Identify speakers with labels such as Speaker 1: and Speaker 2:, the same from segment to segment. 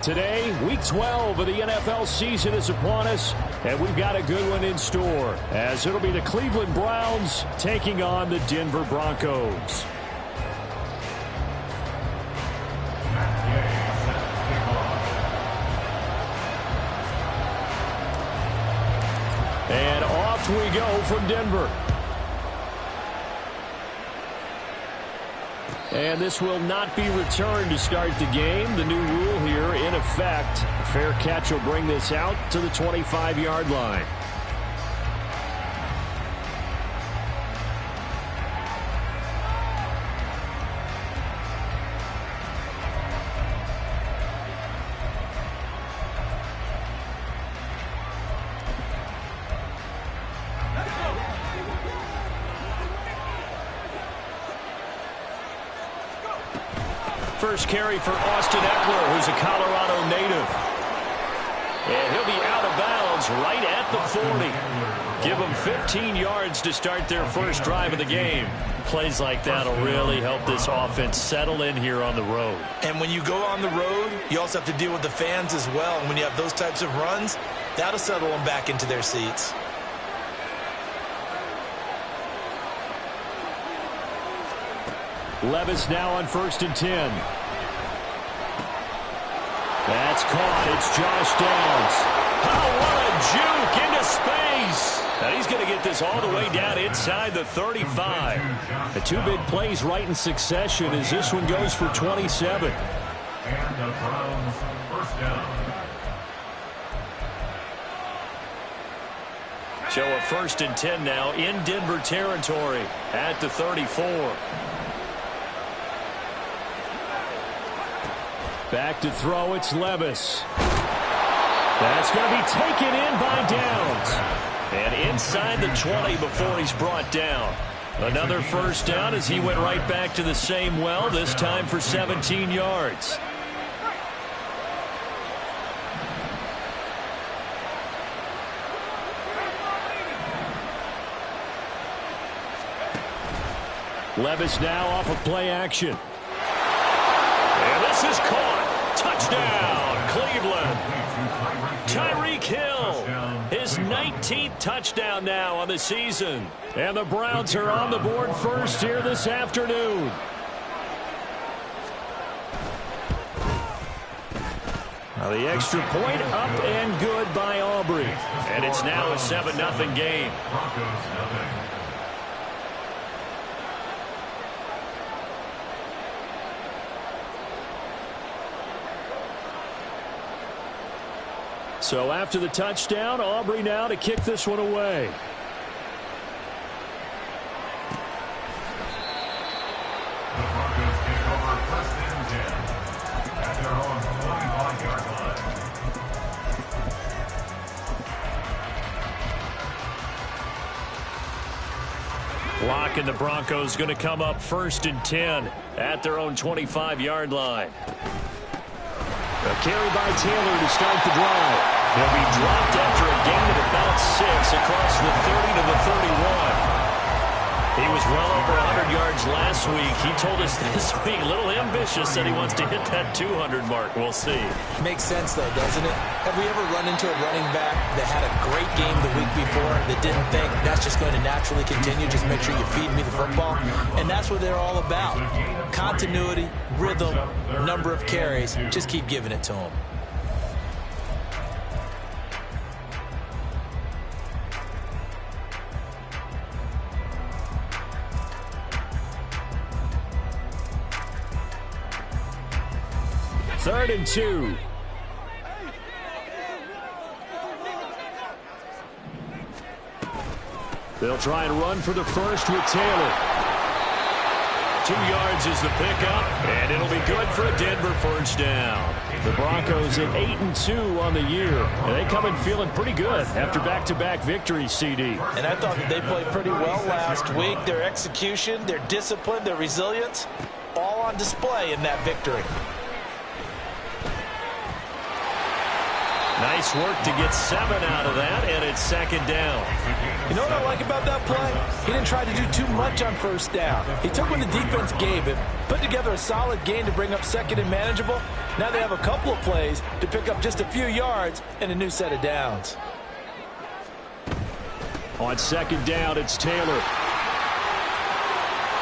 Speaker 1: Today, Week 12 of the NFL season is upon us, and we've got a good one in store, as it'll be the Cleveland Browns taking on the Denver Broncos. And off we go from Denver. And this will not be returned to start the game. The new rule here in effect. A fair catch will bring this out to the 25-yard line. First carry for Austin Ekeler, who's a Colorado native. And he'll be out of bounds right at the 40. Give them 15 yards to start their first drive of the game. Plays like that will really help this offense settle in here on the road.
Speaker 2: And when you go on the road, you also have to deal with the fans as well. And when you have those types of runs, that'll settle them back into their seats.
Speaker 1: Levis now on 1st and 10. That's caught. It's Josh Downs. Oh, what a juke into space. Now he's going to get this all the way down inside the 35. The two big plays right in succession as this one goes for 27.
Speaker 3: And the Browns first down.
Speaker 1: So a 1st and 10 now in Denver territory at the 34. Back to throw, it's Levis. That's going to be taken in by Downs. And inside the 20 before he's brought down. Another first down as he went right back to the same well, this time for 17 yards. Levis now off of play action. And this is caught. Touchdown, Cleveland. Tyreek Hill, his 19th touchdown now on the season. And the Browns are on the board first here this afternoon. Now the extra point up and good by Aubrey. And it's now a 7-0 game. So after the touchdown, Aubrey now to kick this one away.
Speaker 3: The Broncos take over 1st and 10 at their own 25-yard line.
Speaker 1: Locke and the Broncos going to come up 1st and 10 at their own 25-yard line. A carry by Taylor to start the drive. He'll be dropped after a gain of about 6 across the 30 to the 31. He was well over 100 yards last week. He told us this week, a little ambitious, that he wants to hit that 200 mark. We'll see.
Speaker 2: Makes sense, though, doesn't it? Have we ever run into a running back that had a great game the week before that didn't think that's just going to naturally continue? Just make sure you feed me the football. And that's what they're all about. Continuity, rhythm, number of carries. Just keep giving it to them.
Speaker 1: Third and 2. They'll try and run for the first with Taylor. 2 yards is the pickup, and it'll be good for a Denver first down. The Broncos at 8-2 on the year, and they come in feeling pretty good after back-to-back victories, CD.
Speaker 2: And I thought that they played pretty well last week. Their execution, their discipline, their resilience, all on display in that victory.
Speaker 1: Nice work to get 7 out of that, and it's 2nd down.
Speaker 2: You know what I like about that play? He didn't try to do too much on first down. He took what the defense gave him, Put together a solid game to bring up second and manageable. Now they have a couple of plays to pick up just a few yards and a new set of downs.
Speaker 1: On second down, it's Taylor.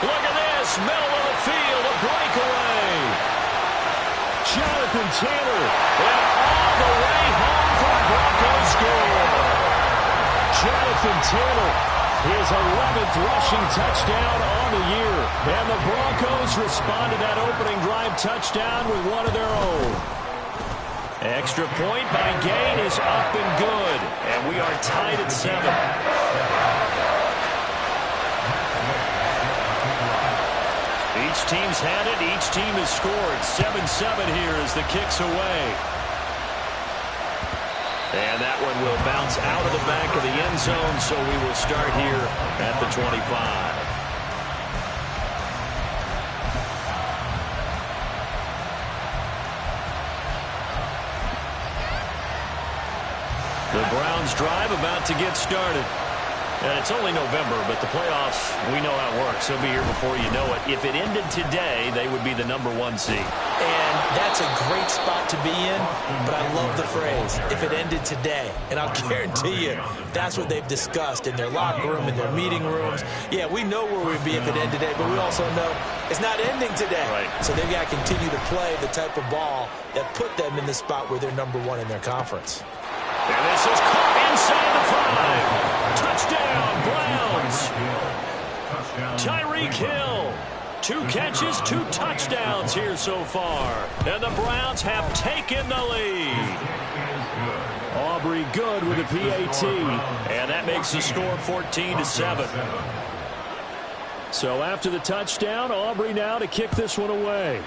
Speaker 1: Look at this, middle of the field, a breakaway. Jonathan Taylor, and all the way home for a Broncos score. Jonathan Taylor, his 11th rushing touchdown on the year. And the Broncos respond to that opening drive touchdown with one of their own. Extra point by Gain is up and good. And we are tied at 7. Each team's had it. Each team has scored. 7-7 here as the kick's away. And that one will bounce out of the back of the end zone, so we will start here at the 25. The Browns drive about to get started. And it's only November, but the playoffs, we know how it works. They'll be here before you know it. If it ended today, they would be the #1 seed.
Speaker 2: And that's a great spot to be in, but I love the phrase, if it ended today. And I'll guarantee you, that's what they've discussed in their locker room, in their meeting rooms. Yeah, we know where we'd be if it ended today, but we also know it's not ending today.
Speaker 1: Right.
Speaker 2: So they've got to continue to play the type of ball that put them in the spot where they're #1 in their conference.
Speaker 1: And this is caught inside the 5. Touchdown, Browns. Tyreek Hill. 2 catches, 2 touchdowns here so far. And the Browns have taken the lead. Aubrey good with a PAT. And that makes the score 14-7. So after the touchdown, Aubrey now to kick this one away.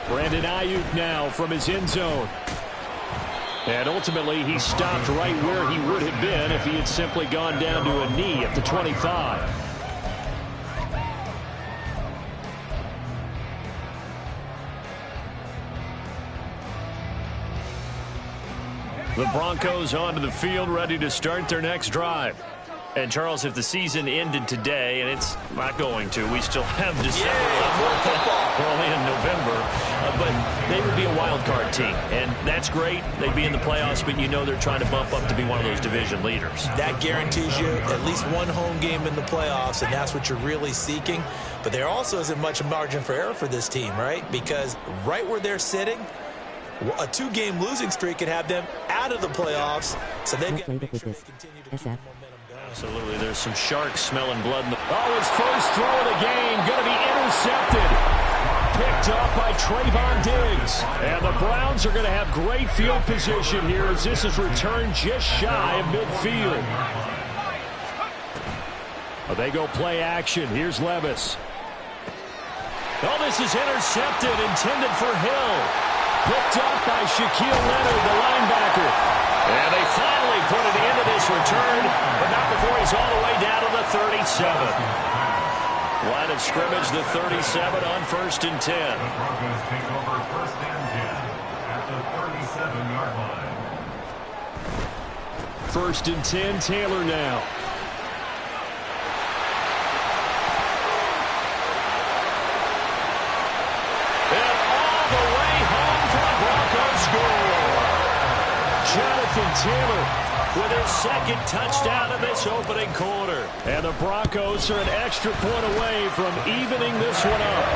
Speaker 1: Brandon Ayuk now from his end zone. And ultimately, he stopped right where he would have been if he had simply gone down to a knee at the 25. The Broncos onto the field, ready to start their next drive. And, Charles, if the season ended today, and it's not going to, we still have December left. We're only in November. But they would be a wild card team, and that's great. They'd be in the playoffs, but you know they're trying to bump up to be one of those division leaders.
Speaker 2: That guarantees you at least one home game in the playoffs, and that's what you're really seeking. But there also isn't much margin for error for this team, right? Because right where they're sitting, a 2-game losing streak could have them out of the playoffs. So they've got to make sure they continue to keep the momentum going.
Speaker 1: Absolutely. There's some sharks smelling blood. His first throw of the game going to be intercepted. Picked up by Trayvon Diggs. And the Browns are going to have great field position here as this is returned just shy of midfield. Well, they go play action. Here's Levis. Oh, this is intercepted, intended for Hill. Picked up by Shaquille Leonard, the linebacker. And they finally put it into this return, but not before he's all the way down to the 37. Line of scrimmage, the 37 on 1st and 10.
Speaker 3: Broncos take over 1st and 10 at the 37-yard line.
Speaker 1: 1st and 10, Taylor now. And all the way home for a Broncos score. Jonathan Taylor with his 2nd touchdown of this opening quarter. And the Broncos are an extra point away from evening this one up.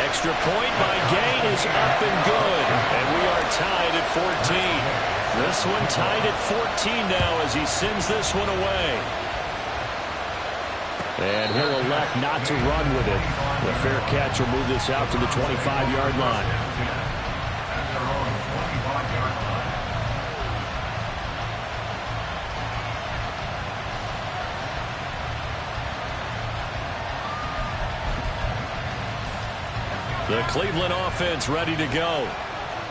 Speaker 1: Extra point by Gain is up and good. And we are tied at 14. This one tied at 14 now as he sends this one away. And he'll elect not to run with it. The fair catch will move this out to the 25-yard line.
Speaker 3: At their own 25-yard line.
Speaker 1: The Cleveland offense ready to go.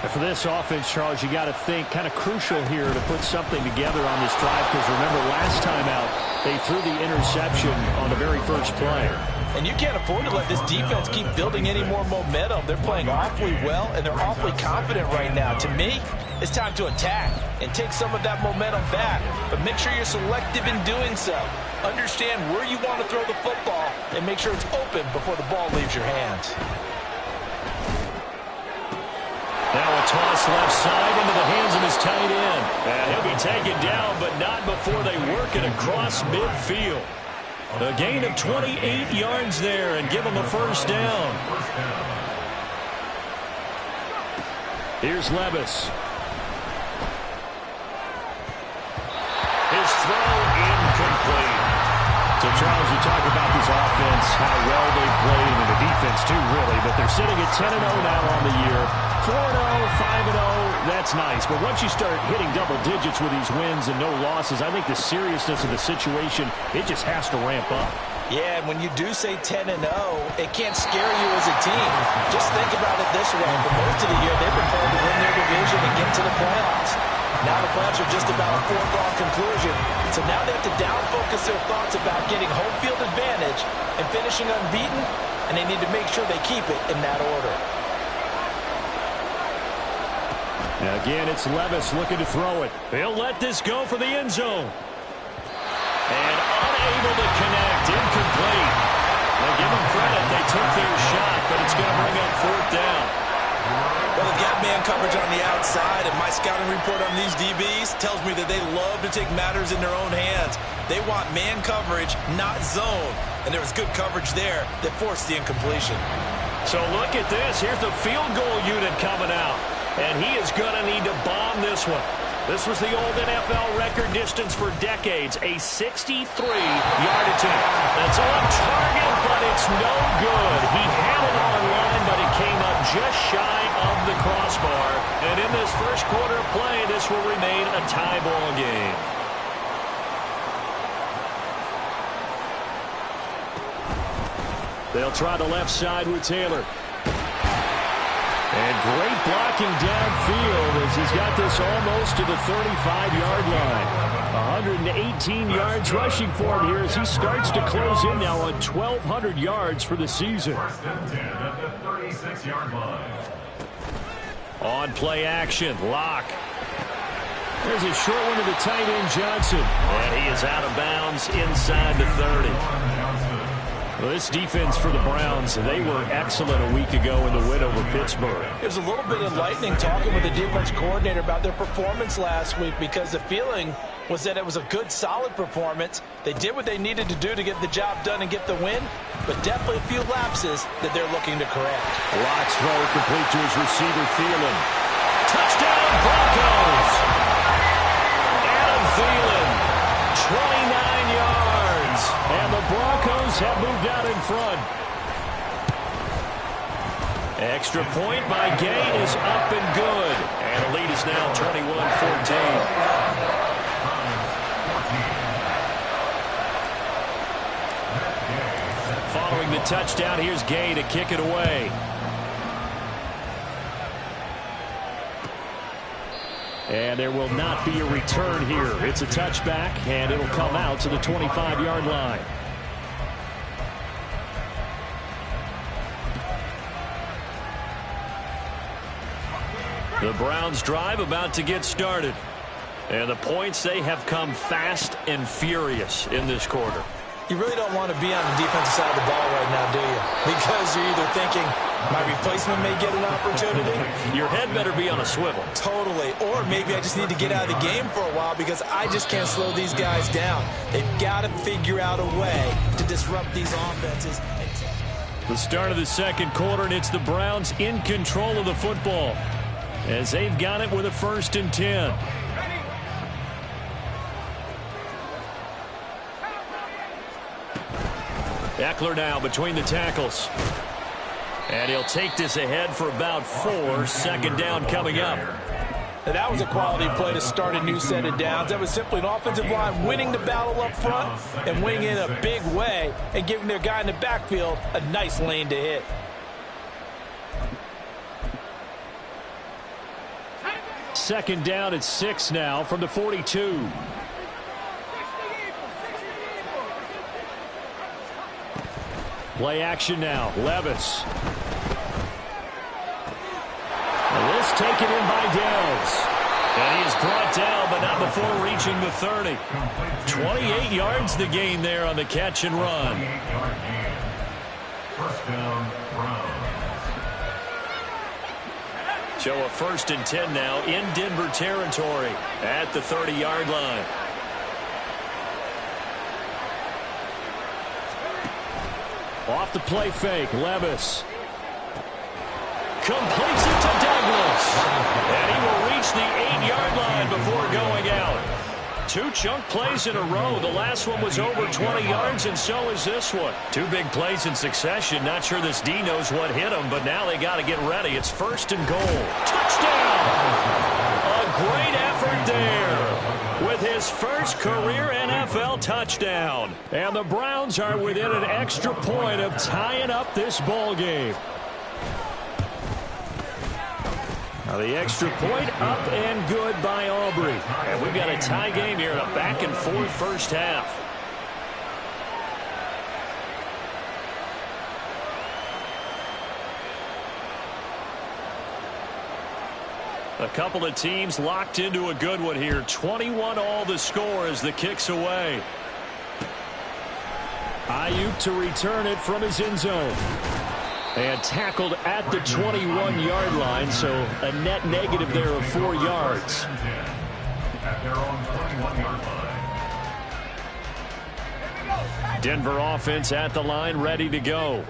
Speaker 4: And for this offense, Charles, you got to think kind of crucial here to put something together on this drive because remember last time out they threw the interception on the very first play.
Speaker 2: And you can't afford to let this defense keep building any more momentum. They're playing awfully well, and they're awfully confident right now. To me, it's time to attack and take some of that momentum back. But make sure you're selective in doing so. Understand where you want to throw the football and make sure it's open before the ball leaves your hands.
Speaker 1: Now a toss left side into the hands of his tight end. And he'll be taken down, but not before they work it across midfield. A gain of 28 yards there and give him a first down. Here's Levis. His throw incomplete. So, Charles, you talk about this offense, how well they played, and the defense, too, really. But they're sitting at 10-0 now on the year. 4-0, 5-0, that's nice. But once you start hitting double digits with these wins and no losses, I think the seriousness of the situation, it just has to ramp up.
Speaker 2: Yeah, and when you do say 10-0, it can't scare you as a team. Just think about it this way. For most of the year, they've been playing to win their division and get to the playoffs. Now the playoffs are just about a foregone conclusion. So now they have to down-focus their thoughts about getting home field advantage and finishing unbeaten, and they need to make sure they keep it in that order.
Speaker 1: Now again, it's Levis looking to throw it. He'll let this go for the end zone. And unable to connect, incomplete. Now give them credit, they took their shot, but it's going to bring up fourth down.
Speaker 2: Well, they've got man coverage on the outside, and my scouting report on these DBs tells me that they love to take matters in their own hands. They want man coverage, not zone. And there was good coverage there that forced the incompletion.
Speaker 1: So look at this. Here's the field goal unit coming out. And he is going to need to bomb this one. This was the old NFL record distance for decades, a 63-yard attempt. That's on target, but it's no good. He had it on line, but it came up just shy of the crossbar. And in this first quarter of play, this will remain a tie ball game. They'll try the left side with Taylor. And great blocking downfield as he's got this almost to the 35-yard line. 118 yards rushing for him here as he starts to close in now on 1,200 yards for the season.
Speaker 3: First and 10 at the 36-yard line.
Speaker 1: On play action, Locke. There's a short one to the tight end, Johnson. And he is out of bounds inside the 30. Well, this defense for the Browns, they were excellent a week ago in the win over Pittsburgh.
Speaker 2: It was a little bit enlightening talking with the defense coordinator about their performance last week because the feeling was that it was a good, solid performance. They did what they needed to do to get the job done and get the win, but definitely a few lapses that they're looking to correct.
Speaker 1: Locke's throw complete to his receiver, Thielen. Touchdown, Broncos! Adam Thielen, 29 yards, and the Broncos have moved out in front. Extra point by Gay is up and good. And the lead is now 21-14. Following the touchdown, here's Gay to kick it away. And there will not be a return here. It's a touchback, and it'll come out to the 25-yard line. The Browns drive about to get started. And the points, they have come fast and furious in this quarter.
Speaker 2: You really don't want to be on the defensive side of the ball right now, do you? Because you're either thinking, my replacement may get an opportunity.
Speaker 1: Your head better be on a swivel.
Speaker 2: Totally. Or maybe I just need to get out of the game for a while because I just can't slow these guys down. They've got to figure out a way to disrupt these offenses.
Speaker 1: The start of the second quarter, and it's the Browns in control of the football as they've got it with a 1st and 10. Eckler now between the tackles. And he'll take this ahead for about 4. 2nd down coming up.
Speaker 2: Now that was a quality play to start a new set of downs. That was simply an offensive line winning the battle up front and winning in a big way and giving their guy in the backfield a nice lane to hit.
Speaker 1: Second down at 6 now from the 42. Play action now. Levis. And this taken in by Downs. And he is brought down, but not before reaching the 30. 28 yards the gain there on the catch and run.
Speaker 3: First down, Browns.
Speaker 1: So a 1st and 10 now in Denver territory at the 30-yard line.
Speaker 4: Off the play fake, Levis.
Speaker 1: Completes it to Douglas. And he will reach the 8-yard line before going out. 2 chunk plays in a row. The last one was over 20 yards, and so is this one. 2 big plays in succession. Not sure this D knows what hit him, but now they got to get ready. It's 1st and goal. Touchdown! A great effort there with his first career NFL touchdown.
Speaker 4: And the Browns are within an extra point of tying up this ball game. Now the extra point up and good by Aubrey.
Speaker 1: And we've got a tie game here in a back-and-forth first half. A couple of teams locked into a good one here. 21 all the score as the kick's away.
Speaker 4: Ayuk to return it from his end zone. And tackled at the 21-yard line, so a net negative there of 4 yards.
Speaker 3: At their own 21-yard line.
Speaker 1: Denver offense at the line, ready to go.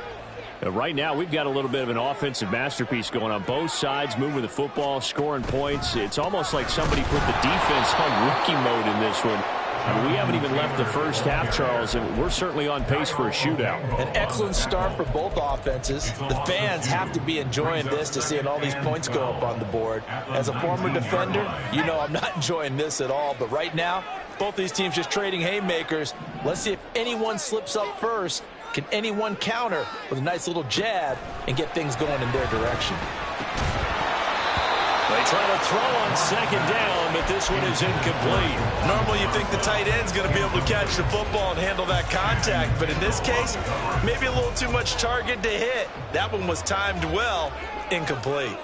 Speaker 4: Right now, we've got a little bit of an offensive masterpiece going on both sides, moving the football, scoring points. It's almost like somebody put the defense on rookie mode in this one. I mean, we haven't even left the first half, Charles, and we're certainly on pace for a shootout.
Speaker 2: An excellent start for both offenses. The fans have to be enjoying this to seeing all these points go up on the board. As a former defender, you know I'm not enjoying this at all. But right now, both these teams just trading haymakers. Let's see if anyone slips up first. Can anyone counter with a nice little jab and get things going in their direction?
Speaker 1: They try to throw on 2nd down, but this one is incomplete.
Speaker 5: Normally you think the tight end's going to be able to catch the football and handle that contact, but in this case, maybe a little too much target to hit. That one was timed well, incomplete.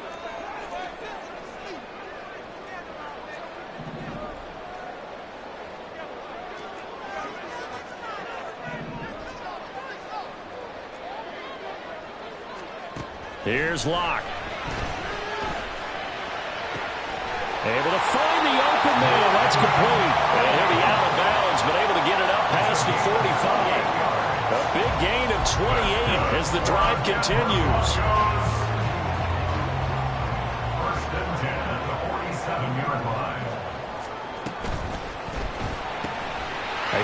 Speaker 1: Here's Locke. Able to find the open man. That's complete. And he'll be out of bounds, but able to get it up past the 45. A big gain of 28 as the drive continues.
Speaker 3: First and 10 at the 47-yard line.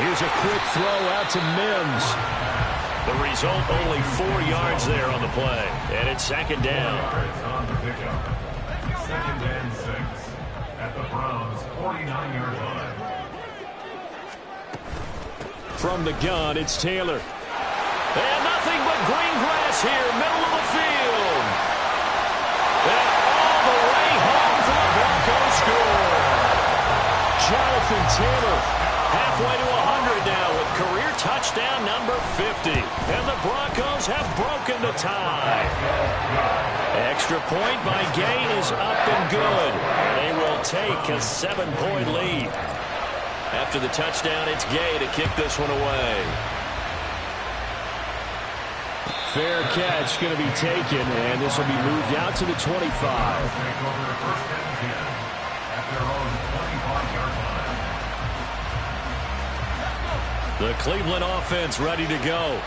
Speaker 4: Here's a quick throw out to Mims.
Speaker 1: The result, only 4 yards there on the play. And it's 2nd down.
Speaker 3: Yards on the pickup. 2nd and 6 at the Browns' 49-yard line.
Speaker 4: From the gun, it's Taylor.
Speaker 1: And nothing but green grass here, middle of the field. And all the way home for the Broncos score. Jonathan Taylor, halfway to 100 now with career touchdown number 50. And the Broncos have broken the tie. Extra point by Gay is up and good. They will take a 7-point lead. After the touchdown, it's Gay to kick this one away.
Speaker 4: Fair catch going to be taken, and this will be moved out to the 25.
Speaker 3: Take over the first and 10 at their own 25-yard line.
Speaker 1: The Cleveland offense ready to go.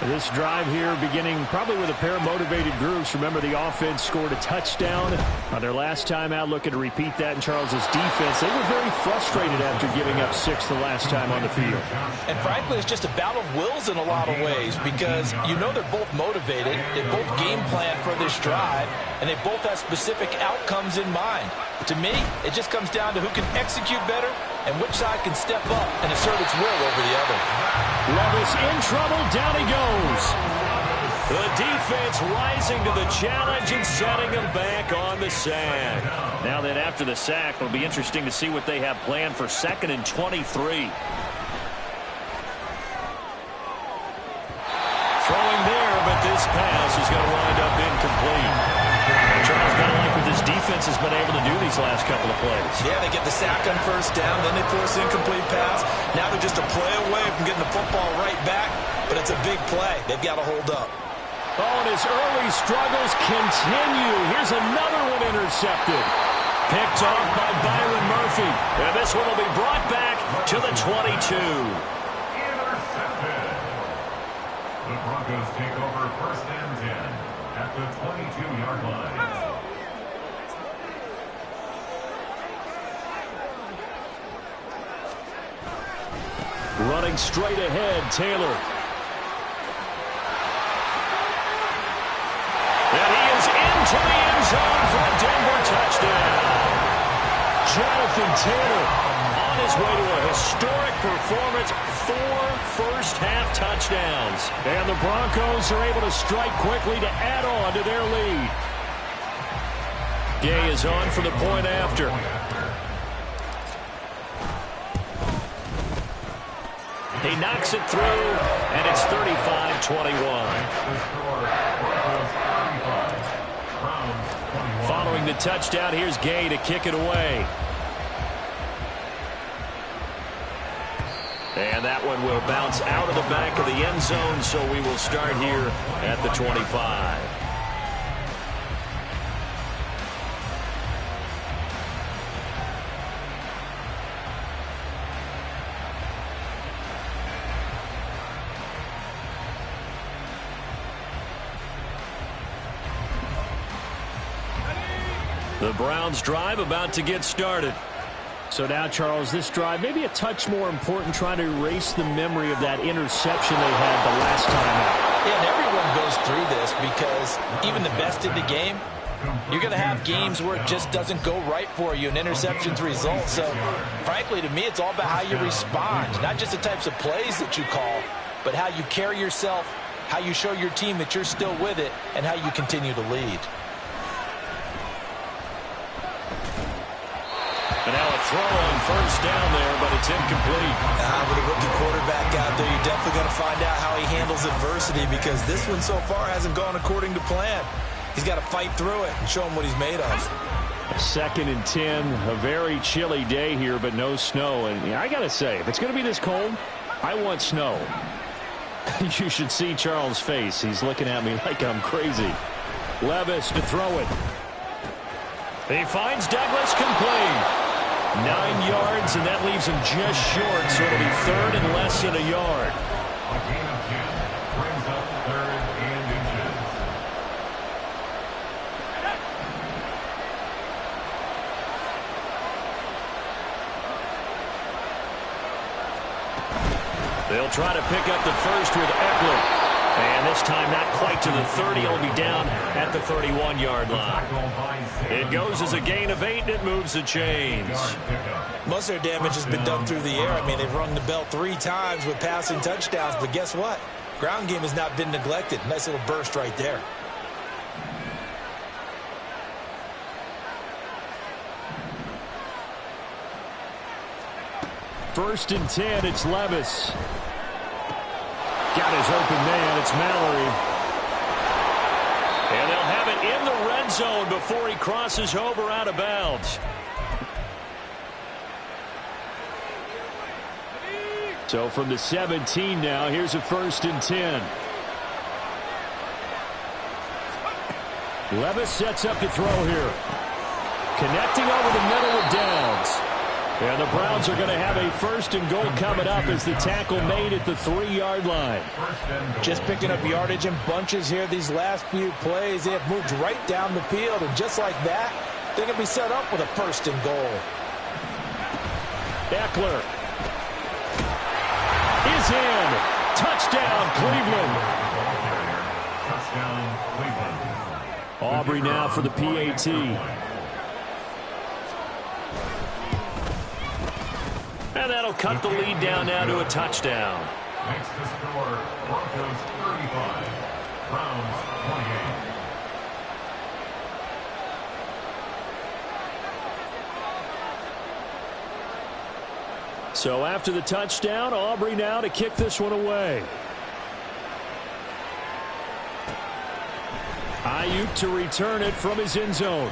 Speaker 4: This drive here beginning probably with a pair of motivated groups. Remember, the offense scored a touchdown on their last time out, looking to repeat that in Charles's defense. They were very frustrated after giving up 6 the last time on the field.
Speaker 2: And frankly, it's just a battle of wills in a lot of ways because you know they're both motivated, they both game plan for this drive, and they both have specific outcomes in mind. To me, it just comes down to who can execute better and which side can step up and assert its will over the other.
Speaker 4: Levis in trouble, down he goes.
Speaker 1: The defense rising to the challenge and setting them back on the sack. Now then, after the sack, it'll be interesting to see what they have planned for 2nd and 23. Throwing there, but this pass is going to wind up incomplete. Charles, got to like what this defense has
Speaker 4: been able to do these last couple of plays.
Speaker 2: Yeah, they get the sack on first down, then they force an incomplete pass. Now they're just a play away from getting the football right back, but it's a big play. They've got to hold up.
Speaker 4: Oh, and his early struggles continue. Here's another one intercepted. Picked off by Byron Murphy. And this one will be brought back to the 22.
Speaker 3: Intercepted. The Broncos take over first and 10 at the 22-yard line.
Speaker 4: Running straight ahead, Taylor. And he is into the end zone for a Denver touchdown. Jonathan Taylor on his way to a historic performance, 4 first-half touchdowns. And the Broncos are able to strike quickly to add on to their lead. Gay is on for the point after. He knocks it through, and it's 35-21. Following the touchdown, here's Gay to kick it away. And that one will bounce out of the back of the end zone, so we will start here at the 25. The Browns drive about to get started. So now, Charles, this drive maybe a touch more important, trying to erase the memory of that interception they had the last time out.
Speaker 2: Yeah, and everyone goes through this because even the best in the game, you're going to have games where it just doesn't go right for you, and interceptions result. So, frankly, to me, it's all about how you respond, not just the types of plays that you call, but how you carry yourself, how you show your team that you're still with it, and how you continue to lead.
Speaker 4: And now a throw on first down there, but it's incomplete.
Speaker 2: With a rookie quarterback out there, you're definitely going to find out how he handles adversity, because this one so far hasn't gone according to plan. He's got to fight through it and show him what he's made of.
Speaker 4: 2nd and 10, a very chilly day here, but no snow. And I got to say, if it's going to be this cold, I want snow. You should see Charles' face. He's looking at me like I'm crazy. Levis to throw it. He finds Douglas complete. 9 yards, and that leaves him just short, so it'll be 3rd and less than a yard.
Speaker 3: A gain of 10 brings up 3rd and inches.
Speaker 4: They'll try to pick up the first with Eckler. And this time not quite to the 30. He'll be down at the 31-yard line. It goes as a gain of 8, and it moves the chains.
Speaker 2: Most of their damage has been done through the air. I mean, they've rung the bell 3 times with passing touchdowns, but guess what? Ground game has not been neglected. Nice little burst right there.
Speaker 4: First and 10, it's Levis. Got his open man, it's Mallory. And they'll have it in the red zone before he crosses over out of bounds. So from the 17 now, here's a 1st and 10. Levis sets up to throw here. Connecting over the middle with Downs. And the Browns are going to have a 1st and goal coming up as the tackle made at the 3-yard line.
Speaker 2: Just picking up yardage in bunches here these last few plays. They have moved right down the field, and just like that, they can be set up with a 1st and goal.
Speaker 4: Eckler is in. Touchdown, Cleveland.
Speaker 3: Touchdown, Cleveland.
Speaker 4: Aubrey now for the PAT. And that'll cut the lead down now to a touchdown.
Speaker 3: Next to score, Broncos 35, Browns 28.
Speaker 4: So after the touchdown, Aubrey now to kick this one away. Ayuk to return it from his end zone.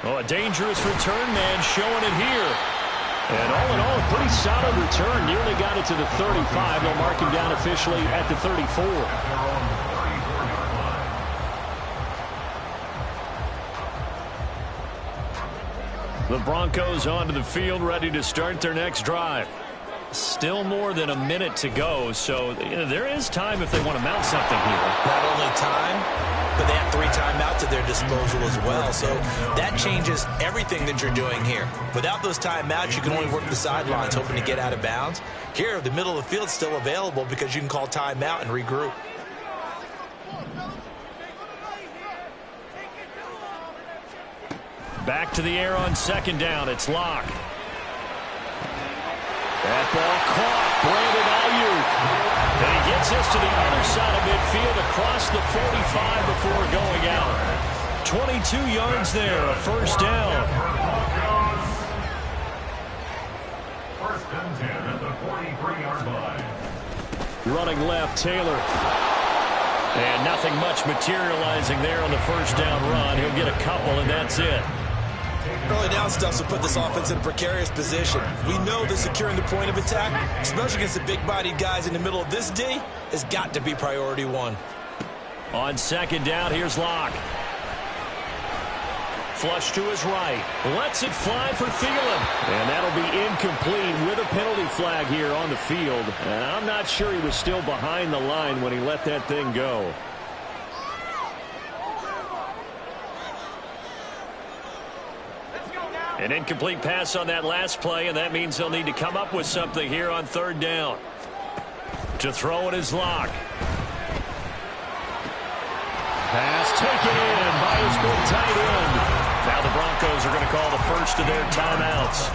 Speaker 1: Oh, a dangerous return man showing it here. And all in all, a pretty solid return. Nearly got it to the 35. They'll mark him down officially at the 34. The Broncos onto the field, ready to start their next drive. Still more than a minute to go, so there is time if they want to mount something here.
Speaker 2: Not only time, but they have 3 timeouts at their disposal as well, so that changes everything that you're doing here. Without those timeouts, you can only work the sidelines, hoping to get out of bounds. Here, the middle of the field's still available because you can call timeout and regroup.
Speaker 1: Back to the air on second down. It's Locke. That ball caught. Brandon Ayuk. And he gets this to the other side of midfield across the 45 before going out. 22 yards there, a first down.
Speaker 3: First and 10 at the 43-yard line.
Speaker 1: Running left, Taylor. And nothing much materializing there on the first down run. He'll get a couple, and that's it.
Speaker 2: Early down stuff will put this offense in a precarious position. We know that securing the point of attack, especially against the big-bodied guys in the middle of this D, has got to be priority 1.
Speaker 1: On second down, here's Locke. Flush to his right. Lets it fly for Thielen. And that'll be incomplete with a penalty flag here on the field. And I'm not sure he was still behind the line when he let that thing go. An incomplete pass on that last play, and that means they'll need to come up with something here on third down. To throw it is Locke. Pass taken in by his big tight end. Now the Broncos are going to call the first of their timeouts,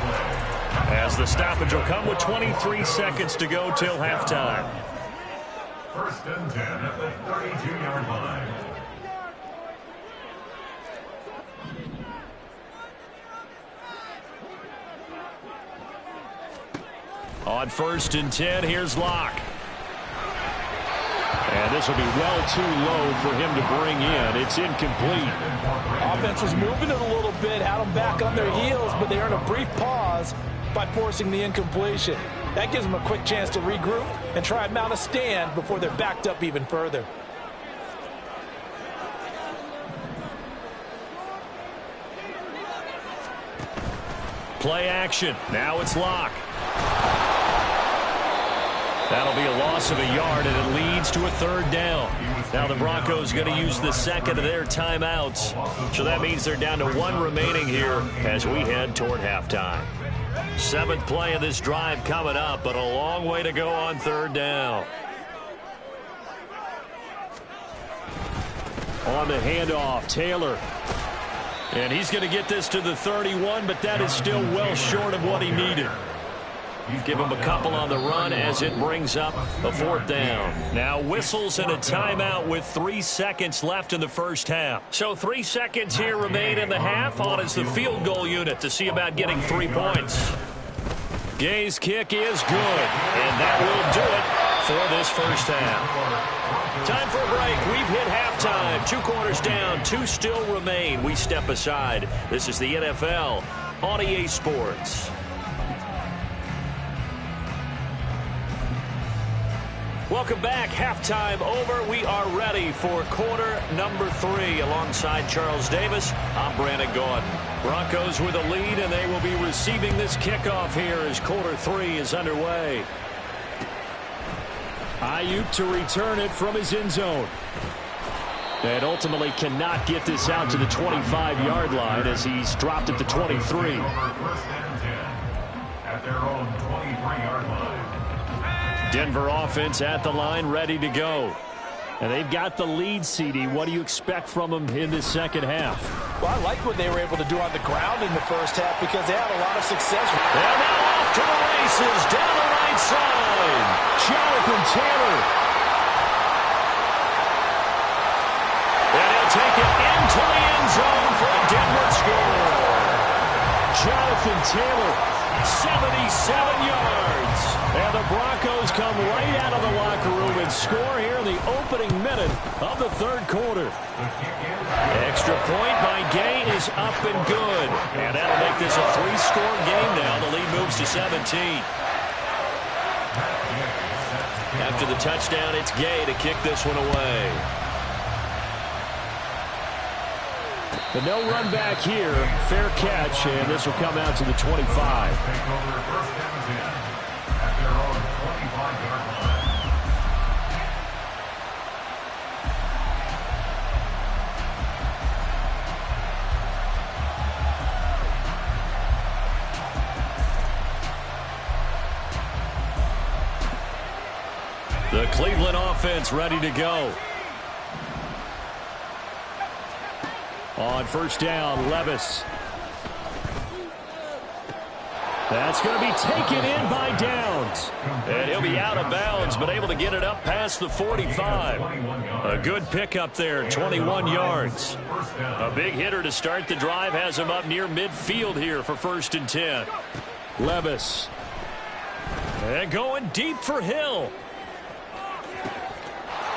Speaker 1: as the stoppage will come with 23 seconds to go till halftime.
Speaker 3: First and 10 at the 32-yard line.
Speaker 1: On first and 10, here's Locke. And this will be well too low for him to bring in. It's incomplete.
Speaker 2: Offense was moving it a little bit, had them back on their heels, but they earned a brief pause by forcing the incompletion. That gives them a quick chance to regroup and try and mount a stand before they're backed up even further.
Speaker 1: Play action. Now it's Locke. That'll be a loss of a yard, and it leads to a third down. Now the Broncos going to use the second of their timeouts. So that means they're down to 1 remaining here as we head toward halftime. 7th play of this drive coming up, but a long way to go on third down. On the handoff, Taylor. And he's going to get this to the 31, but that is still well short of what he needed. Give him a couple on the run as it brings up a 4th down. Now whistles and a timeout with 3 seconds left in the first half. So 3 seconds here remain in the half. On is the field goal unit to see about getting 3 points. Gay's kick is good, and that will do it for this first half. Time for a break. We've hit halftime. 2 quarters down, 2 still remain. We step aside. This is the NFL on EA Sports. Welcome back. Halftime over. We are ready for quarter number 3. Alongside Charles Davis, I'm Brandon Gaudin. Broncos with a lead, and they will be receiving this kickoff here as quarter 3 is underway. Ayuk to return it from his end zone. And ultimately cannot get this out to the 25-yard line as he's dropped at the 23.
Speaker 3: First and 10 at their own 23-yard line.
Speaker 1: Denver offense at the line, ready to go. And they've got the lead, CD. What do you expect from them in this second half?
Speaker 2: Well, I like what they were able to do on the ground in the first half because they had a lot of success.
Speaker 1: And now off to the races, down the right side. Jonathan Taylor. And he'll take it into the end zone for a Denver score. Jonathan Taylor
Speaker 4: 77 yards. And the Broncos come right out of the locker room and score here in the opening minute of the third quarter. Extra point by Gay is up and good. And that'll make this a 3-score game now. The lead moves to 17. After the touchdown, it's Gay to kick this one away. But no run back here. Fair catch, and this will come out to the 25. The Cleveland offense ready to go. On first down, Levis. That's going to be taken in by Downs. And he'll be out of bounds, but able to get it up past the 45. A good pickup there, 21 yards. A big hitter to start the drive has him up near midfield here for 1st and 10. Levis. And going deep for Hill.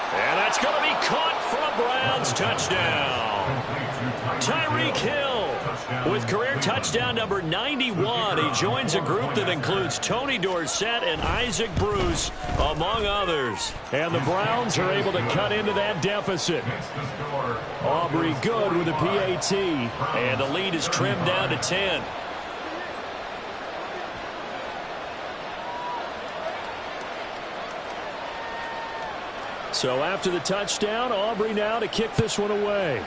Speaker 4: And that's going to be caught for a Browns touchdown. Tyreek Hill with career touchdown number 91. He joins a group that includes Tony Dorsett and Isaac Bruce, among others. And the Browns are able to cut into that deficit. Aubrey good with a PAT. And the lead is trimmed down to 10. So after the touchdown, Aubrey now to kick this one away.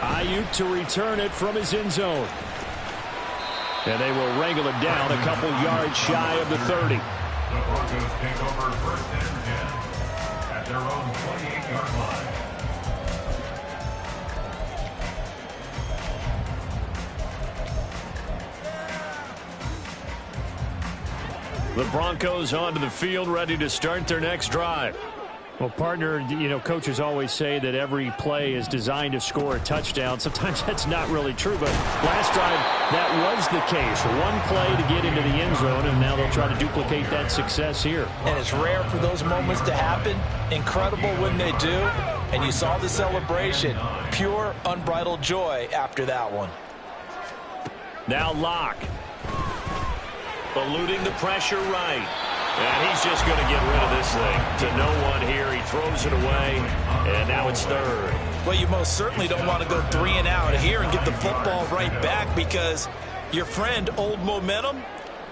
Speaker 4: Ayuk to return it from his end zone. And they will wrangle it down a couple yards shy of the 30.
Speaker 3: The Broncos take over 1st and 10 at their own 28-yard line.
Speaker 4: The Broncos onto the field, ready to start their next drive. Well, partner, you know, coaches always say that every play is designed to score a touchdown. Sometimes that's not really true, but last drive, that was the case. One play to get into the end zone, and now they'll try to duplicate that success here.
Speaker 2: And it's rare for those moments to happen. Incredible when they do. And you saw the celebration. Pure, unbridled joy after that one.
Speaker 4: Now Locke. Eluding the pressure right. And he's just going to get rid of this thing to no one here. He throws it away, and now it's 3rd.
Speaker 2: Well, you most certainly don't want to go 3 and out here and get the football right back, because your friend, Old Momentum,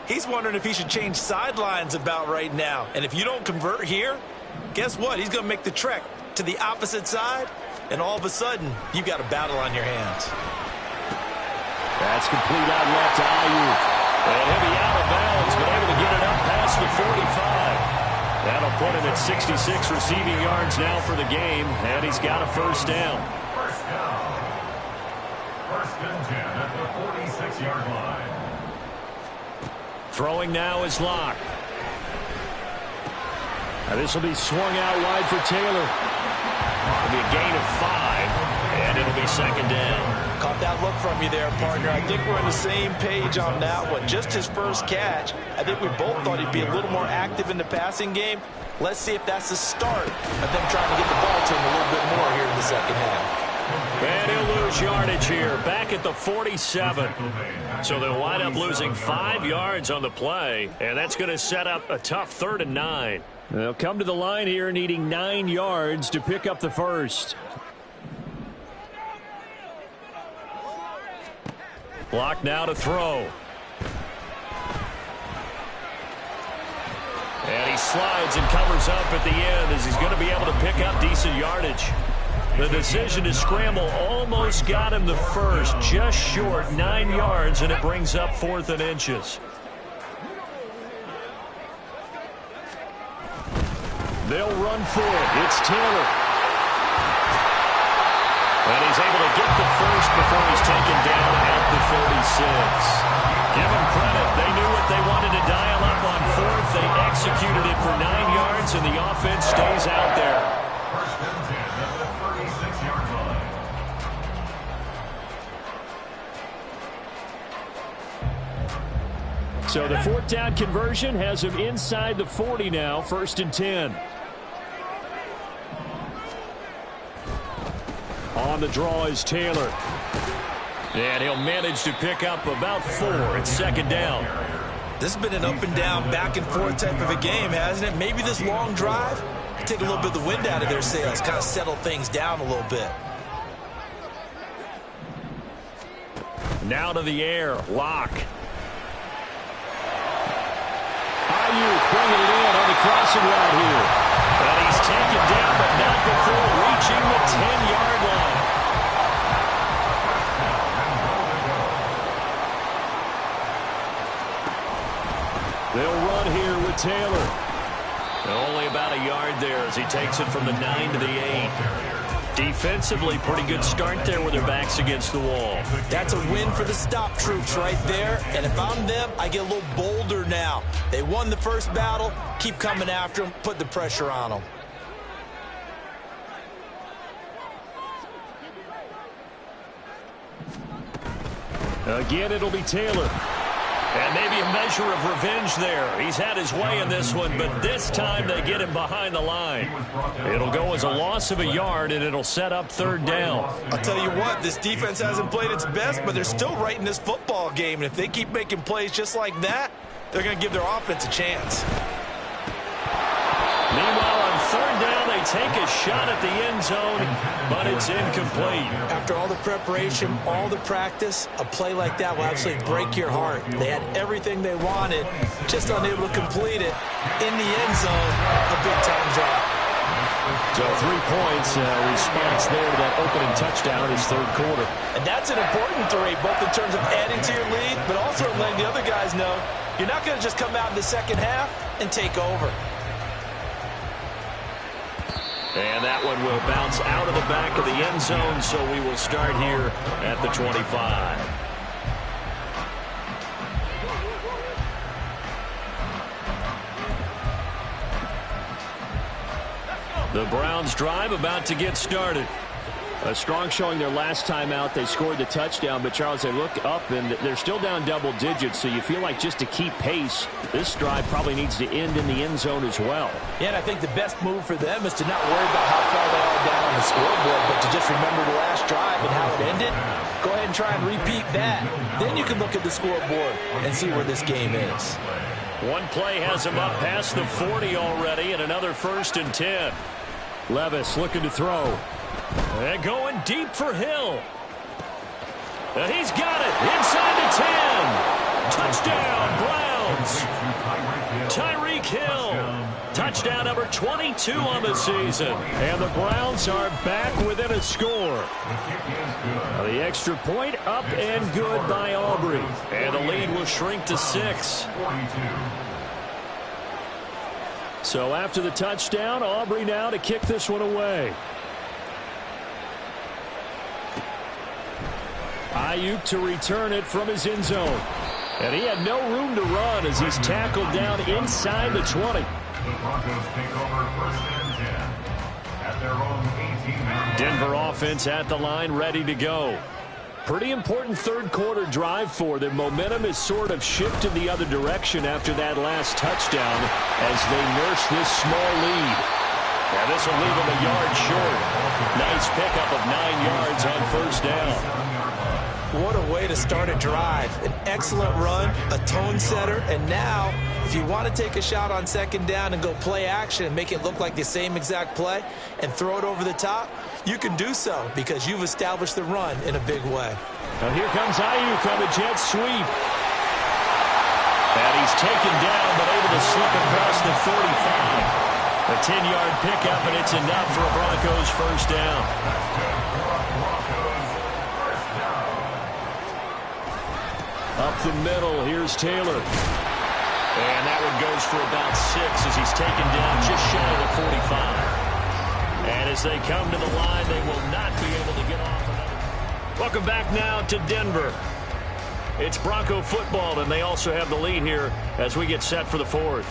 Speaker 2: he's wondering if he should change sidelines about right now. And if you don't convert here, guess what? He's going to make the trek to the opposite side, and all of a sudden, you've got a battle on your hands.
Speaker 4: That's complete out left to Ayuk. And he'll be out of bounds, but able to get it up past the 45. That'll put him at 66 receiving yards now for the game, and he's got a 1st down.
Speaker 3: 1st down. 1st and 10 at the 46-yard line.
Speaker 4: Throwing now is Locke. Now this will be swung out wide for Taylor. It'll be a gain of 5, and it'll be 2nd down.
Speaker 2: Caught that look from you there, partner. I think we're on the same page on that one. Just his first catch. I think we both thought he'd be a little more active in the passing game. Let's see if that's the start of them trying to get the ball to him a little bit more here in the second half.
Speaker 4: And he'll lose yardage here, back at the 47. So they'll wind up losing 5 yards on the play, and that's going to set up a tough 3rd and 9. They'll come to the line here needing 9 yards to pick up the 1st. Block now to throw. And he slides and covers up at the end as he's going to be able to pick up decent yardage. The decision to scramble almost got him the 1st, just short, 9 yards, and it brings up 4th and inches. They'll run for it. It's Taylor. And he's able to get the 1st before he's taken down at the 46. Give them credit. They knew what they wanted to dial up on 4th. They executed it for 9 yards, and the offense stays out there.
Speaker 3: 1st and 10 at the 36-yard line.
Speaker 4: So the fourth down conversion has him inside the 40 now, 1st and 10. On the draw is Taylor. And he'll manage to pick up about 4 at 2nd down.
Speaker 2: This has been an up and down, back and forth type of a game, hasn't it? Maybe this long drive take a little bit of the wind out of their sails, kind of settle things down a little bit.
Speaker 4: Now to the air, Locke. Ayuk bringing it in on the crossing route here. And he's taken down, but not before reaching the 10-yard line. They'll run here with Taylor. Only about a yard there as he takes it from the 9 to the 8. Defensively, pretty good start there with their backs against the wall.
Speaker 2: That's a win for the stop troops right there. And if I'm them, I get a little bolder now. They won the first battle. Keep coming after them. Put the pressure on them.
Speaker 4: Again, it'll be Taylor. And maybe a measure of revenge there. He's had his way in this one, but this time they get him behind the line. It'll go as a loss of a yard, and it'll set up 3rd down.
Speaker 2: I'll tell you what, this defense hasn't played its best, but they're still right in this football game. And if they keep making plays just like that, they're going to give their offense a chance.
Speaker 4: Meanwhile, on 3rd down, they take a shot at the end zone, but it's incomplete.
Speaker 2: After all the preparation, all the practice, a play like that will absolutely break your heart. They had everything they wanted, just unable to complete it. In the end zone, a big-time drop.
Speaker 4: So 3 points, response there to that opening touchdown is 3rd quarter.
Speaker 2: And that's an important 3, both in terms of adding to your lead, but also in letting the other guys know you're not going to just come out in the second half and take over.
Speaker 4: And that one will bounce out of the back of the end zone, so we will start here at the 25. The Browns drive about to get started. A strong showing their last time out. They scored the touchdown, but Charles, they look up and they're still down double digits, so you feel like just to keep pace, this drive probably needs to end in the end zone as well.
Speaker 2: Yeah, and I think the best move for them is to not worry about how far they are down on the scoreboard, but to just remember the last drive and how it ended. Go ahead and try and repeat that. Then you can look at the scoreboard and see where this game is.
Speaker 4: One play has him up past the 40 already, and another 1st and 10. Levis looking to throw. And going deep for Hill. And he's got it inside the 10. Touchdown, Browns. Tyreek Hill. Touchdown number 22 on the season. And the Browns are back within a score. The extra point up and good by Aubrey. And the lead will shrink to 6. So after the touchdown, Aubrey now to kick this one away. Ayuk to return it from his end zone. And he had no room to run as he's tackled down inside the 20.
Speaker 3: The Broncos take over 1st and 10 at their own 18-yard line.
Speaker 4: Denver offense at the line, ready to go. Pretty important 3rd quarter drive for them. Momentum has sort of shifted the other direction after that last touchdown as they nurse this small lead. And this will leave them a yard short. Nice pickup of 9 yards on 1st down.
Speaker 2: What a way to start a drive. An excellent run, a tone setter, and now, if you want to take a shot on 2nd down and go play action and make it look like the same exact play and throw it over the top, you can do so because you've established the run in a big way.
Speaker 4: Now here comes Ayuk on the jet sweep. And he's taken down but able to slip across the 45. A 10-yard pickup, and it's enough for a Broncos 1st down. Up the middle, here's Taylor. And that one goes for about 6 as he's taken down just shy of the 45. And as they come to the line, they will not be able to get off another. Welcome back now to Denver. It's Bronco football, and they also have the lead here as we get set for the 4th.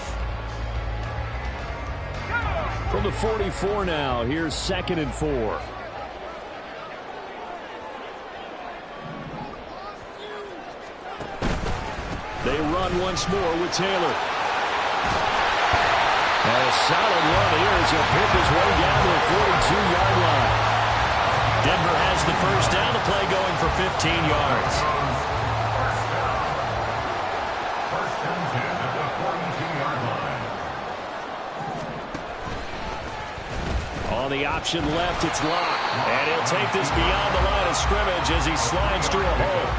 Speaker 4: From the 44 now, here's 2nd and 4. They run on once more with Taylor. And a solid run here as he'll pick his way down to the 42-yard line. Denver has the first down. The play going for 15 yards.
Speaker 3: First and 10 at the 42-yard line.
Speaker 4: On the option left, it's Locke. And he'll take this beyond the line of scrimmage as he slides through a hole.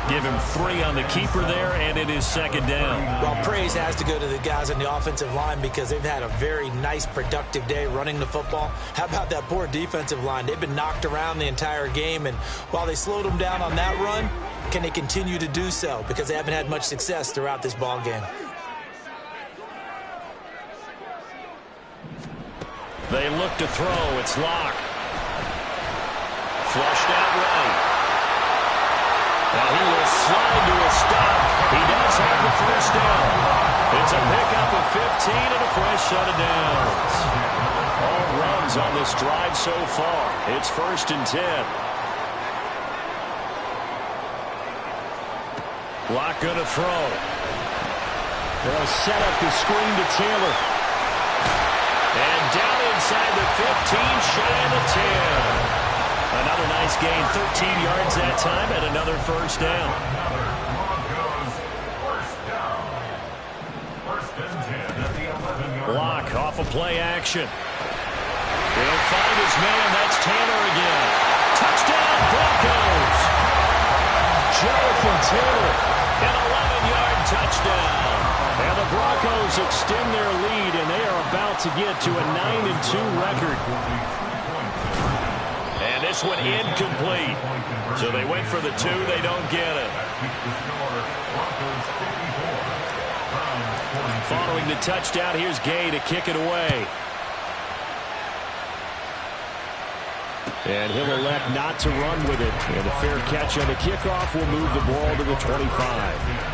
Speaker 4: Give him 3 on the keeper there, and it is second down.
Speaker 2: Well, praise has to go to the guys on the offensive line because they've had a very nice, productive day running the football. How about that poor defensive line? They've been knocked around the entire game, and while they slowed them down on that run, can they continue to do so? Because they haven't had much success throughout this ball game.
Speaker 4: They look to throw. It's Locke. Flushed out right. Now he will slide to a stop. He does have the first down. It's a pickup of 15 and a fresh set of downs. All runs on this drive so far. It's first and 10. Locke going to throw. They'll set up the screen to Taylor. And down inside the 15, shy of the 10. Another nice gain, 13 yards that time, and another first down.
Speaker 3: First and 10 at the 11-yard line.
Speaker 4: Locke off of play action. He'll find his man. That's Taylor again. Touchdown, Broncos. Jonathan Taylor, an 11-yard touchdown. And the Broncos extend their lead, and they are about to get to a 9-2 record. And this one incomplete. So they went for the 2. They don't get it. Following the touchdown, here's Gay to kick it away. And he'll elect not to run with it. And a fair catch on the kickoff will move the ball to the 25.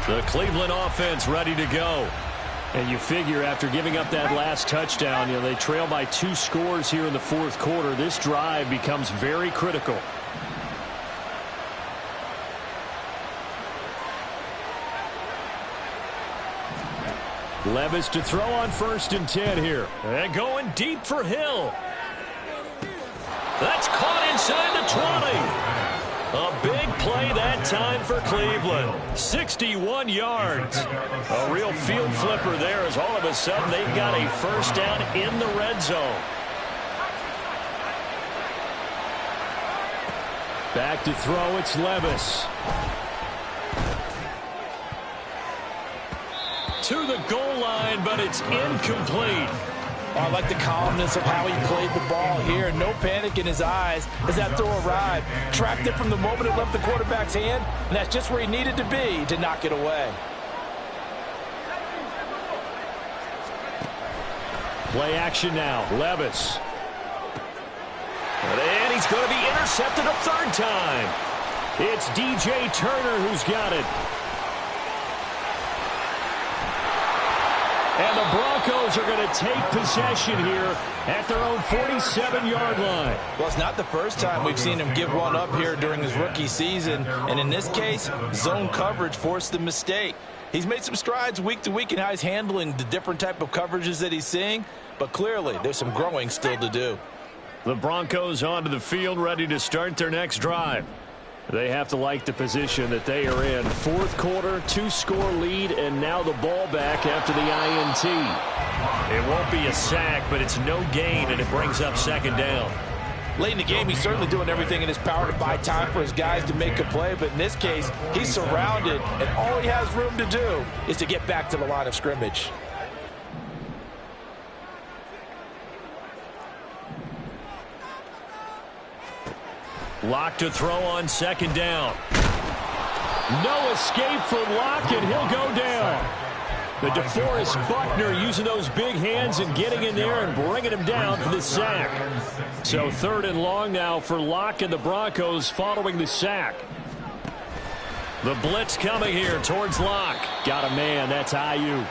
Speaker 4: The Cleveland offense ready to go. And you figure after giving up that last touchdown, they trail by 2 scores here in the fourth quarter. This drive becomes very critical. Levis to throw on first and 10 here. And going deep for Hill. That's caught inside the 20. A big play that time for Cleveland. 61 yards. A real field flipper there as all of a sudden they've got a first down in the red zone. Back to throw, it's Levis. To the goal line, but it's incomplete.
Speaker 2: Oh, I like the calmness of how he played the ball here. No panic in his eyes as that throw arrived. Tracked it from the moment it left the quarterback's hand, and that's just where he needed to be to knock it away.
Speaker 4: Play action now. Levis. And he's going to be intercepted a 3rd time. It's DJ Turner who's got it. And the Broncos are going to take possession here at their own 47-yard line.
Speaker 2: Well, it's not the first time we've seen him give one up here during his rookie season. And in this case, zone coverage forced the mistake. He's made some strides week to week in how he's handling the different type of coverages that he's seeing. But clearly, there's some growing still to do.
Speaker 4: The Broncos onto the field ready to start their next drive. They have to like the position that they are in. Fourth quarter, 2-score lead, and now the ball back after the INT. It won't be a sack, but it's no gain, and it brings up second down.
Speaker 2: Late in the game, he's certainly doing everything in his power to buy time for his guys to make a play. But in this case, he's surrounded, and all he has room to do is to get back to the line of scrimmage.
Speaker 4: Locke to throw on second down. No escape for Locke, and he'll go down. The DeForest Buckner using those big hands and getting in there and bringing him down for the sack. So 3rd and long now for Locke and the Broncos following the sack. The blitz coming here towards Locke. Got a man, that's Ayuk.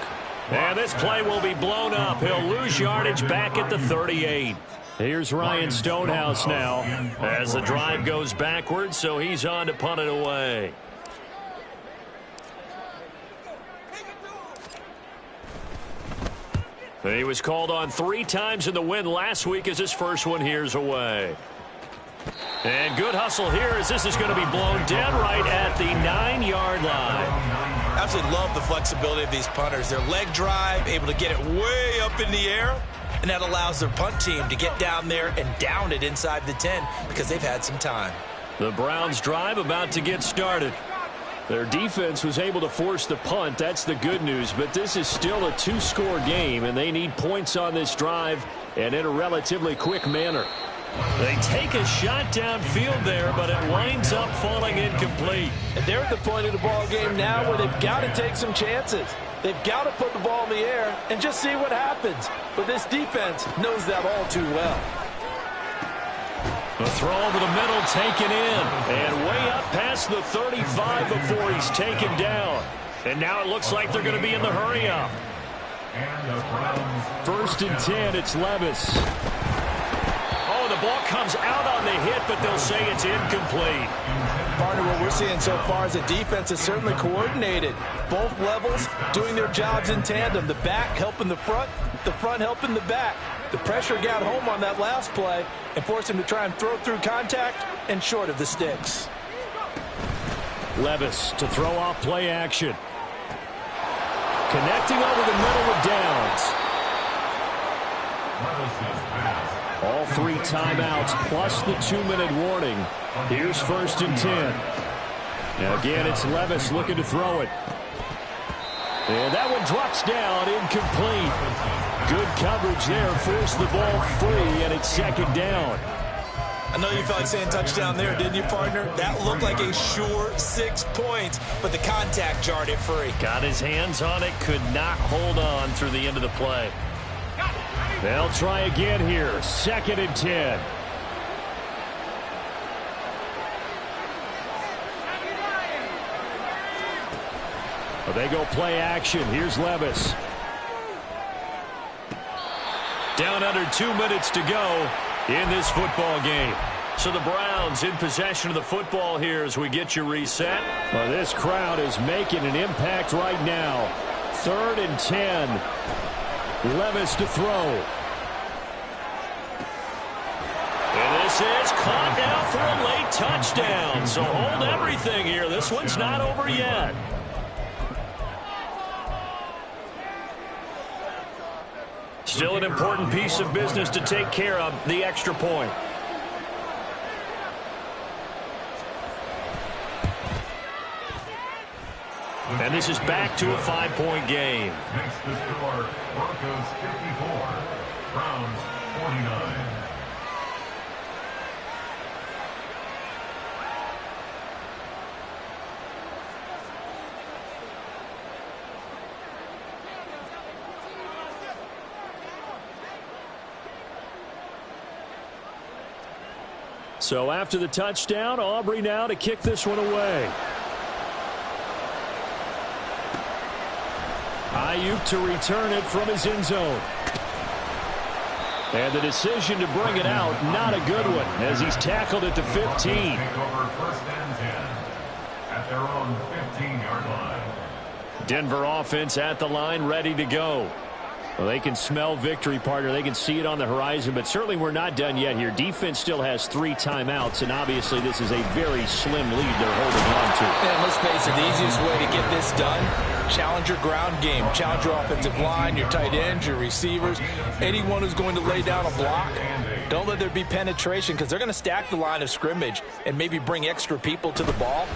Speaker 4: And this play will be blown up. He'll lose yardage back at the 38. Here's Ryan Stonehouse now
Speaker 1: as the drive goes backwards, so he's on to punt it away. He was called on 3 times in the win last week as his first one here's away. And good hustle here as this is going to be blown dead right at the 9-yard line.
Speaker 2: Absolutely love the flexibility of these punters. Their leg drive, able to get it way up in the air, and that allows their punt team to get down there and down it inside the 10 because they've had some time.
Speaker 4: The Browns drive about to get started. Their defense was able to force the punt. That's the good news, but this is still a 2-score game, and they need points on this drive and in a relatively quick manner.
Speaker 1: They take a shot downfield there, but it winds up falling incomplete.
Speaker 2: And they're at the point of the ball game now where they've got to take some chances. They've got to put the ball in the air and just see what happens. But this defense knows that all too well.
Speaker 1: The throw over the middle taken in. And way up past the 35 before he's taken down. And now it looks like they're going to be in the hurry up.
Speaker 4: First and 10, it's Levis.
Speaker 1: Oh, the ball comes out on the hit, but they'll say it's incomplete.
Speaker 2: Partner, what we're seeing so far is the defense is certainly coordinated. Both levels doing their jobs in tandem. The back helping the front helping the back. The pressure got home on that last play and forced him to try and throw through contact and short of the sticks.
Speaker 4: Levis to throw off play action. Connecting over the middle with Downs. All 3 timeouts plus the 2-minute warning. Here's first and 10. Now again, it's Levis looking to throw it. And that one drops down, incomplete. Good coverage there, forced the ball free, and it's second down.
Speaker 2: I know you felt like saying touchdown there, didn't you, partner? That looked like a sure 6 points, but the contact jarred it free.
Speaker 1: Got his hands on it, could not hold on through the end of the play.
Speaker 4: They'll try again here, second and 10. Well, they go play action. Here's Levis.
Speaker 1: Down under 2 minutes to go in this football game. So the Browns in possession of the football here as we get you reset.
Speaker 4: Well, this crowd is making an impact right now. 3rd and 10. Levis to throw.
Speaker 1: And this is caught now for a late touchdown. So hold everything here. This one's not over yet. Still an important piece of business to take care of, the extra point. And this is back to a 5-point game.
Speaker 3: Makes the score Broncos 54, Browns 49.
Speaker 4: So after the touchdown, Aubrey now to kick this one away. Ayuk to return it from his end zone. And the decision to bring it out, not a good one, as he's tackled at the 15.
Speaker 3: Take over first and 10 at their own 15-yard line.
Speaker 4: Denver offense at the line, ready to go. Well, they can smell victory, partner. They can see it on the horizon, but certainly we're not done yet here. Defense still has 3 timeouts, and obviously this is a very slim lead they're holding on to.
Speaker 2: And let's face it, the easiest way to get this done, challenge your ground game. Challenge your offensive line, your tight ends, your receivers, anyone who's going to lay down a block. Don't let there be penetration because they're going to stack the line of scrimmage and maybe bring extra people to the ball.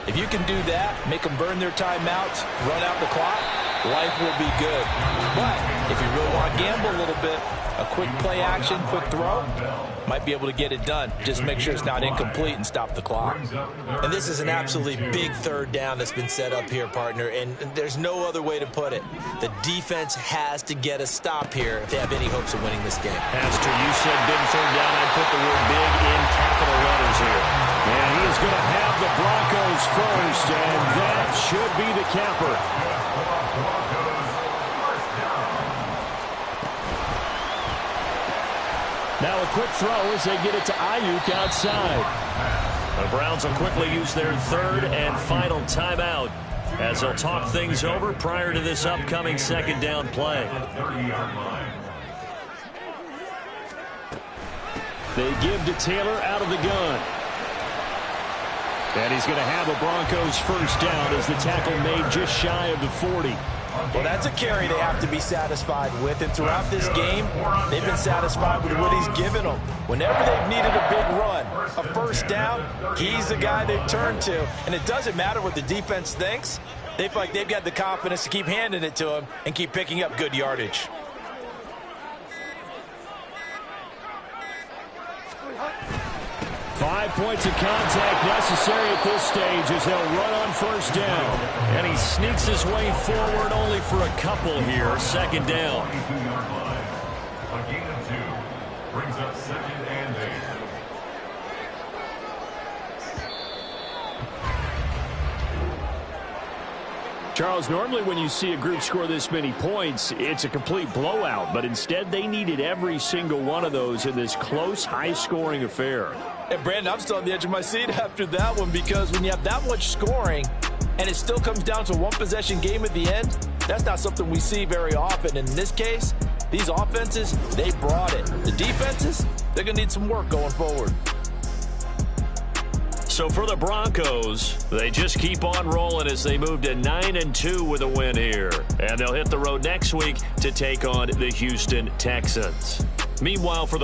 Speaker 2: If you can do that, make them burn their timeouts, run out the clock, life will be good. But if you really want to gamble a little bit, a quick play action, quick throw, might be able to get it done. Just make sure it's not incomplete and stop the clock. And this is an absolutely big 3rd down that's been set up here, partner, and there's no other way to put it. The defense has to get a stop here if they have any hopes of winning this game.
Speaker 1: Pastor, you said big 3rd down. I put the word big in capital letters here.
Speaker 4: And he is going to have the Broncos first, and that should be the capper. Now a quick throw as they get it to Ayuk outside.
Speaker 1: The Browns will quickly use their third and final timeout as they'll talk things over prior to this upcoming second down play.
Speaker 3: 30-yard line.
Speaker 4: They give to Taylor out of the gun. And he's going to have a Broncos first down as the tackle made just shy of the 40.
Speaker 2: Well, that's a carry they have to be satisfied with. And throughout this game, they've been satisfied with what he's given them. Whenever they've needed a big run, a first down, he's the guy they've turned to. And it doesn't matter what the defense thinks. They feel like they've got the confidence to keep handing it to him and keep picking up good yardage.
Speaker 4: Five points of contact necessary at this stage as they'll run on first down.
Speaker 1: And he sneaks his way forward only for a couple here. Second down.
Speaker 3: 22-yard line. A gain of 2 brings up 2nd and 8.
Speaker 4: Charles, normally when you see a group score this many points, it's a complete blowout. But instead, they needed every single one of those in this close, high-scoring affair.
Speaker 2: And, Brandon, I'm still on the edge of my seat after that one because when you have that much scoring and it still comes down to a one-possession game at the end, that's not something we see very often. And in this case, these offenses, they brought it. The defenses, they're going to need some work going forward.
Speaker 1: So for the Broncos, they just keep on rolling as they move to 9-2 with a win here. And they'll hit the road next week to take on the Houston Texans. Meanwhile, for the